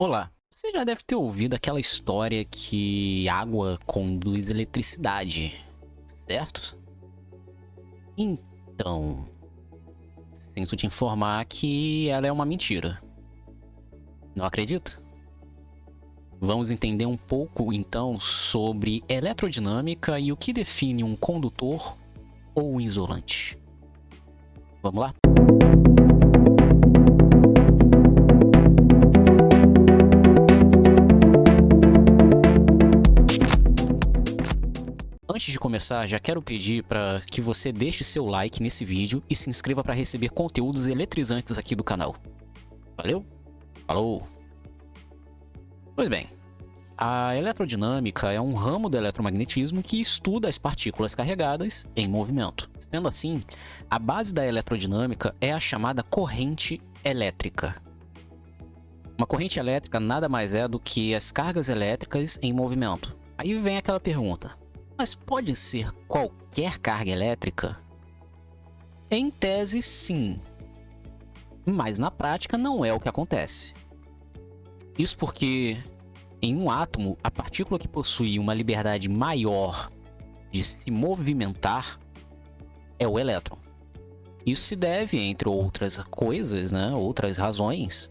Olá, você já deve ter ouvido aquela história que água conduz eletricidade, certo? Então, sinto te informar que ela é uma mentira. Não acredita? Vamos entender um pouco então sobre eletrodinâmica e o que define um condutor ou um isolante. Vamos lá? Antes de começar, já quero pedir para que você deixe seu like nesse vídeo e se inscreva para receber conteúdos eletrizantes aqui do canal. Valeu? Falou! Pois bem, a eletrodinâmica é um ramo do eletromagnetismo que estuda as partículas carregadas em movimento. Sendo assim, a base da eletrodinâmica é a chamada corrente elétrica. Uma corrente elétrica nada mais é do que as cargas elétricas em movimento. Aí vem aquela pergunta: mas pode ser qualquer carga elétrica? Em tese, sim. Mas na prática não é o que acontece. Isso porque, em um átomo, a partícula que possui uma liberdade maior de se movimentar é o elétron. Isso se deve, entre outras coisas, outras razões,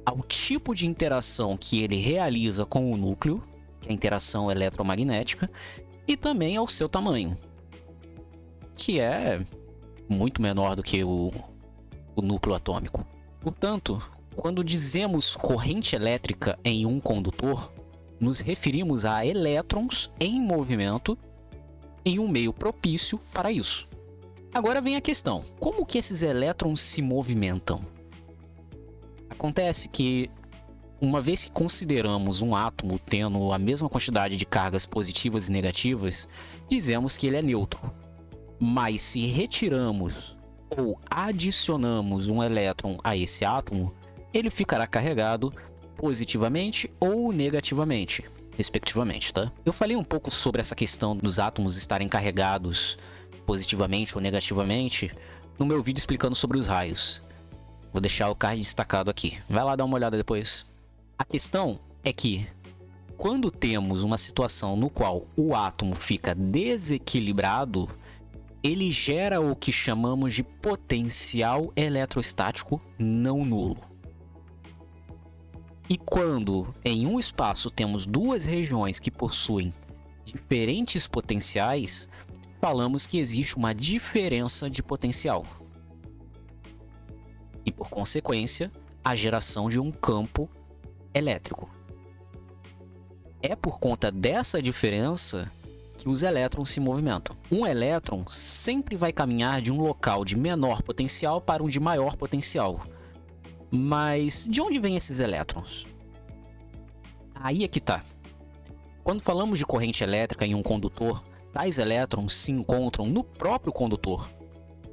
ao tipo de interação que ele realiza com o núcleo, que é a interação eletromagnética, e também ao seu tamanho, que é muito menor do que o núcleo atômico. Portanto, quando dizemos corrente elétrica em um condutor, nos referimos a elétrons em movimento em um meio propício para isso. Agora vem a questão: como que esses elétrons se movimentam? Acontece que, uma vez que consideramos um átomo tendo a mesma quantidade de cargas positivas e negativas, dizemos que ele é neutro. Mas se retiramos ou adicionamos um elétron a esse átomo, ele ficará carregado positivamente ou negativamente, respectivamente, tá? Eu falei um pouco sobre essa questão dos átomos estarem carregados positivamente ou negativamente no meu vídeo explicando sobre os raios. Vou deixar o card destacado aqui. Vai lá dar uma olhada depois. A questão é que, quando temos uma situação no qual o átomo fica desequilibrado, ele gera o que chamamos de potencial eletrostático não nulo. E quando em um espaço temos duas regiões que possuem diferentes potenciais, falamos que existe uma diferença de potencial. E por consequência, a geração de um campo elétrico. É por conta dessa diferença que os elétrons se movimentam. Um elétron sempre vai caminhar de um local de menor potencial para um de maior potencial. Mas de onde vêm esses elétrons? Aí é que tá. Quando falamos de corrente elétrica em um condutor, tais elétrons se encontram no próprio condutor,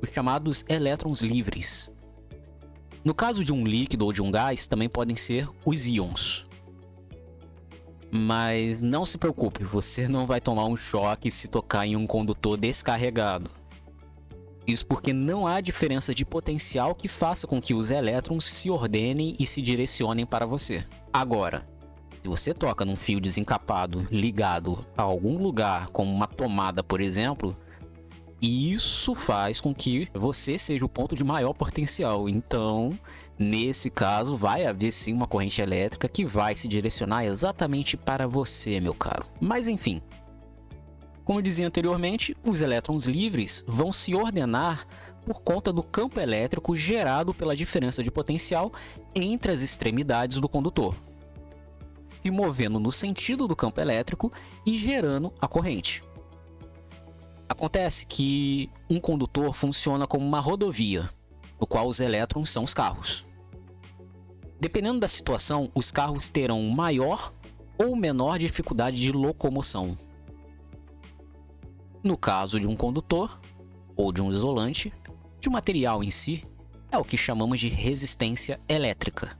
os chamados elétrons livres. No caso de um líquido ou de um gás, também podem ser os íons. Mas não se preocupe, você não vai tomar um choque se tocar em um condutor descarregado. Isso porque não há diferença de potencial que faça com que os elétrons se ordenem e se direcionem para você. Agora, se você toca num fio desencapado ligado a algum lugar, como uma tomada, por exemplo, isso faz com que você seja o ponto de maior potencial. Então, nesse caso, vai haver sim uma corrente elétrica que vai se direcionar exatamente para você, meu caro. Mas enfim, como eu dizia anteriormente, os elétrons livres vão se ordenar por conta do campo elétrico gerado pela diferença de potencial entre as extremidades do condutor, se movendo no sentido do campo elétrico e gerando a corrente. Acontece que um condutor funciona como uma rodovia, no qual os elétrons são os carros. Dependendo da situação, os carros terão maior ou menor dificuldade de locomoção. No caso de um condutor, ou de um isolante, de um material em si, é o que chamamos de resistência elétrica.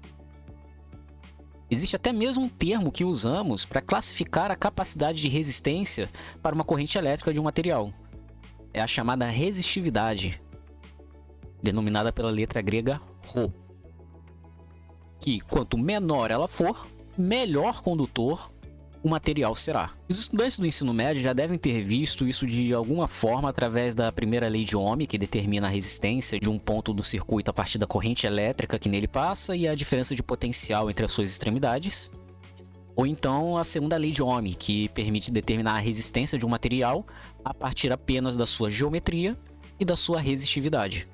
Existe até mesmo um termo que usamos para classificar a capacidade de resistência para uma corrente elétrica de um material. É a chamada resistividade, denominada pela letra grega Rho, que quanto menor ela for, melhor condutor o material será. Os estudantes do ensino médio já devem ter visto isso de alguma forma através da primeira lei de Ohm, que determina a resistência de um ponto do circuito a partir da corrente elétrica que nele passa e a diferença de potencial entre as suas extremidades. Ou então a segunda lei de Ohm, que permite determinar a resistência de um material a partir apenas da sua geometria e da sua resistividade.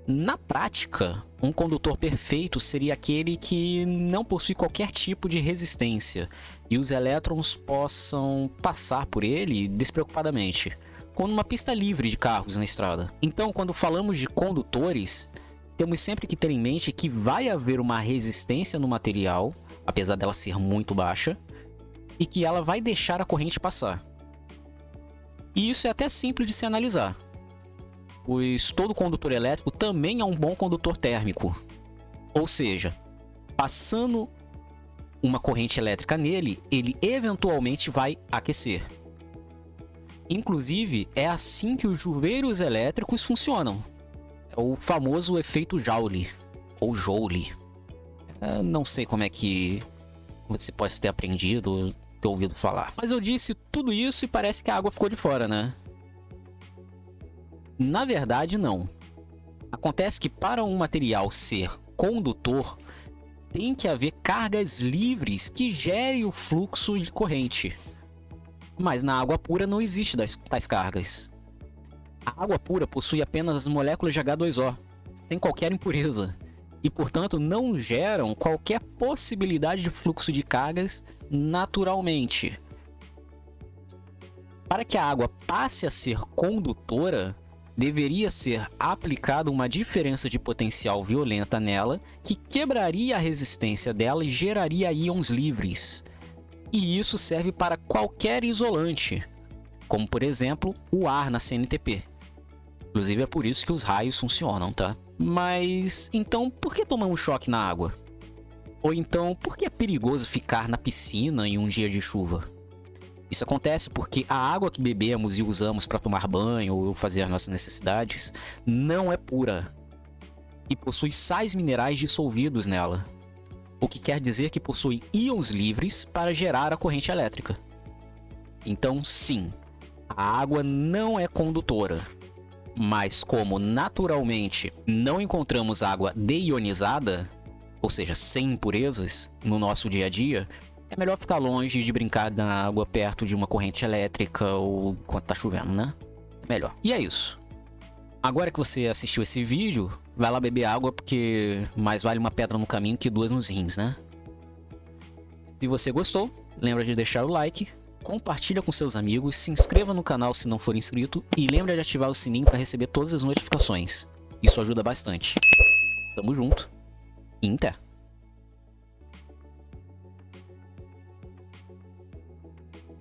Na prática, um condutor perfeito seria aquele que não possui qualquer tipo de resistência e os elétrons possam passar por ele despreocupadamente, como numa pista livre de carros na estrada. Então, quando falamos de condutores, temos sempre que ter em mente que vai haver uma resistência no material, apesar dela ser muito baixa, e que ela vai deixar a corrente passar. E isso é até simples de se analisar, pois todo condutor elétrico também é um bom condutor térmico. Ou seja, passando uma corrente elétrica nele, ele eventualmente vai aquecer. Inclusive, é assim que os chuveiros elétricos funcionam. É o famoso efeito Joule, ou Joule. Não sei como é que você pode ter aprendido ou ter ouvido falar. Mas eu disse tudo isso e parece que a água ficou de fora, né? Na verdade, não. Acontece que para um material ser condutor, tem que haver cargas livres que gerem o fluxo de corrente. Mas na água pura não existe tais cargas. A água pura possui apenas as moléculas de H2O, sem qualquer impureza, e portanto não geram qualquer possibilidade de fluxo de cargas naturalmente. Para que a água passe a ser condutora, deveria ser aplicada uma diferença de potencial violenta nela que quebraria a resistência dela e geraria íons livres. E isso serve para qualquer isolante, como por exemplo o ar na CNTP. Inclusive é por isso que os raios funcionam, tá? Mas então por que tomar um choque na água? Ou então por que é perigoso ficar na piscina em um dia de chuva? Isso acontece porque a água que bebemos e usamos para tomar banho ou fazer as nossas necessidades não é pura e possui sais minerais dissolvidos nela, o que quer dizer que possui íons livres para gerar a corrente elétrica. Então, sim, a água não é condutora, mas como naturalmente não encontramos água deionizada, ou seja, sem impurezas, no nosso dia a dia, é melhor ficar longe de brincar na água perto de uma corrente elétrica ou quando tá chovendo, né? É melhor. E é isso. Agora que você assistiu esse vídeo, vai lá beber água porque mais vale uma pedra no caminho que duas nos rins, né? Se você gostou, lembra de deixar o like, compartilha com seus amigos, se inscreva no canal se não for inscrito e lembra de ativar o sininho para receber todas as notificações. Isso ajuda bastante. Tamo junto e até!